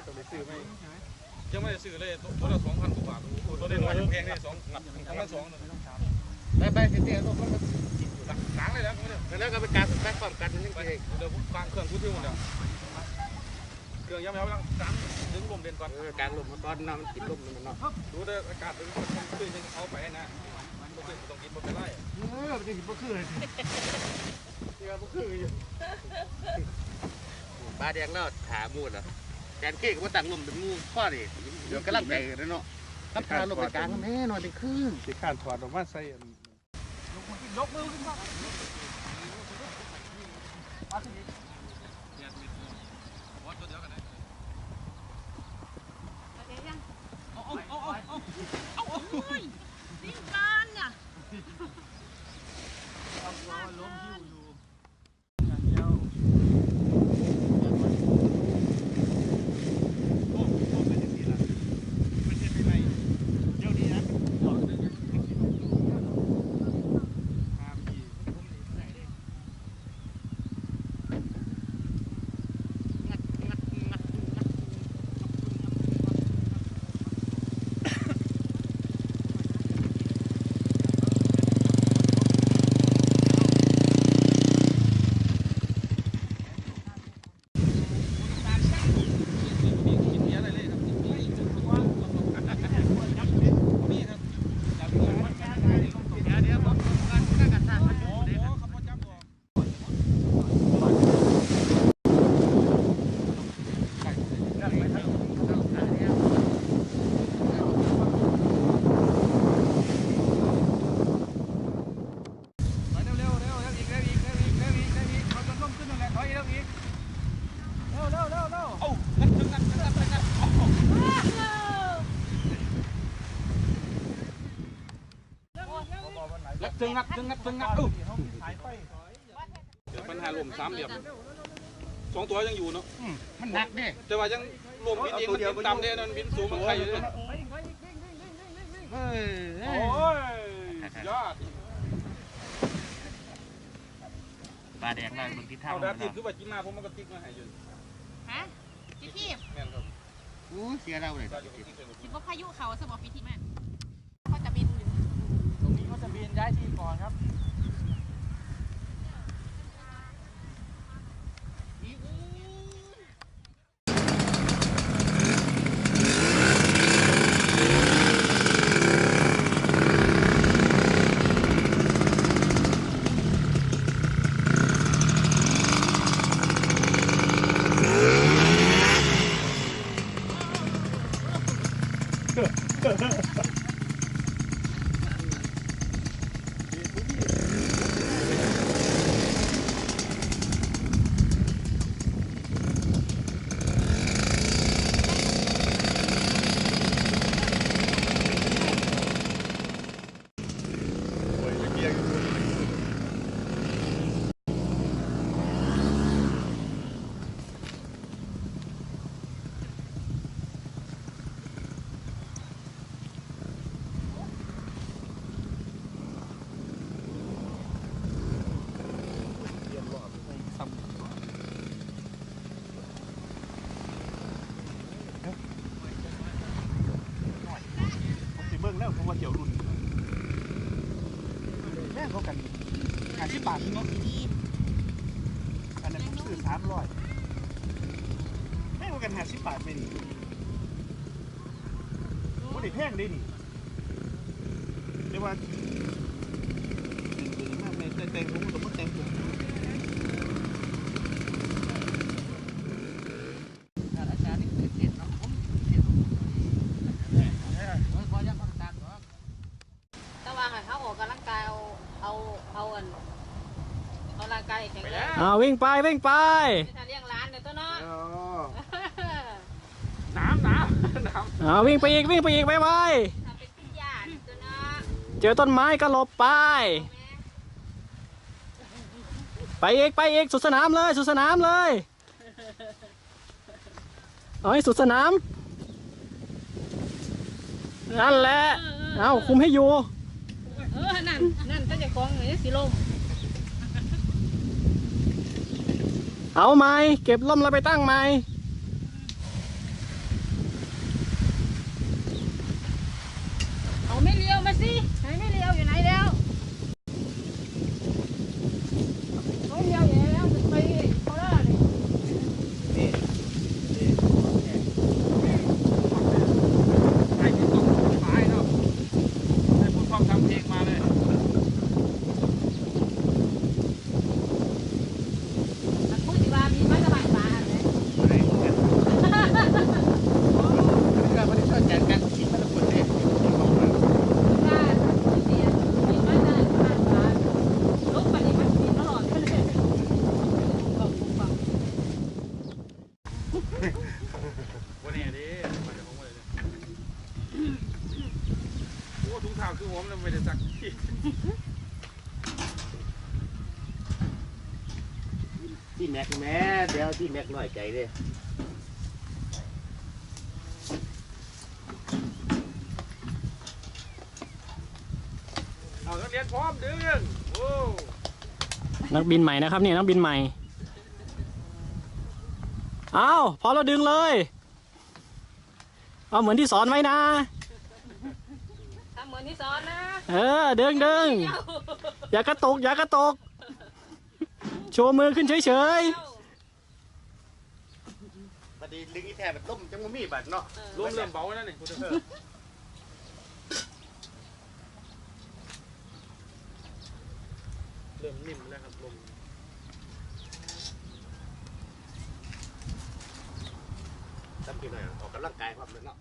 ต้องไปซื้อไหมยังไม่ได้ซื้อเลยตัวละ2,000 กว่าบาทตัวเล่นน้อยยังแพงเลย2,200ไปเตี้ยๆตัวมันกลางเลยนะแล้วก็ไปกลางแบกความกันนี่ไปเดี๋ยวกลางเครื่องพูดถึงหมดแล้วเครื่องยังไม่เอากลางดึงลมเด่นก่อนกลางลมมาก่อนน้ำมันติดลมมันเนาะดูเด้ออากาศมันขึ้นยังเอาไปนะต้องกินบ่เป็นไรมันจะกินบ่คือเลยบ่คืออยู่ปลาแดงแล้วขามูดอ่ะแกนเค้กว่าตั้งลมเป็นมูข้อดิเดี๋ยวกำลังใจกันเนาะถ้าพาลงไปกลางแม่นอนเป็นครึ่งสิข้านถอดออกมาใส่ยกมือขึ้นมาดิ้นกันเนี่ยล้มหิ้วอยู่อย่างเดียวโอ้เป็นยังไงล่ะมันจะเป็นไรเดี๋ยวนี้นะจึงงัดปัญหาลม3 เหลี่ยม2 ตัวยังอยู่เนาะมันหนักเนี่ยแต่ว่ายังลมบินเองมันต่ำเนี่ยนั่นบินสูงมันใครอยู่เนี่ยโอ้ยยอดปลาแดงเลยมันติดท่าเอาดาติดคือว่าจิ้มมาผมมันก็ติ๊กมาให้อยู่ฮะจิ๊บพี่แม่นครับเสียเราเลยคิดว่าพายุเขาสมองปีที่แม่เขาจะบินตรงนี้เขาจะบินย้ายที่ก่อนครับแล้วผมว่าเดี๋ยวรุ่นแม่เขากัน50 บาทเนาะอันนั้นผมซื้อ300แม่เขากัน50 บาทไม่ดีว่าเด็กแพงได้ดิเรียกว่าแต่งผมสมมติแต่งผมวิ่งไปเลี้ยงร้านเดี๋ยวตัวเนาะน้ำวิ่งไปอีกไปเจอต้นไม้ก็หลบไปอีกสุดสนามเลยเอาให้สุดสนามนั่นแหละเอาคุมให้อยู่นั่นก็จะกองเลยสีลม เอาไม้เก็บล่มแล้วไปตั้งไม้ วันนี้ดิมาเดี๋ยวผมเลยโอ้ถุงเท้าคือผมเลยไม่ได้ซักที่แม็กแม่เดี๋ยวที่แม็กน้อยใจเลยเอานักเรียนพร้อมดึงโอ้ นักบินใหม่นะครับนี่นักบินใหม่เอาพอเราดึงเลยเอาเหมือนที่สอนไว้นะทำเหมือนที่สอนนะดึงอย่ากระตุกโชว์มือขึ้นเฉยพอดีดึงอีแทบแบบต้มจังมีบัดเนาะ ลมเริ่มเบาแล้วนี่คุณเธอเริ่มนิ่มแล้วครับลมทำกินหน่อยออกกำลังกายครับเลยเนาะ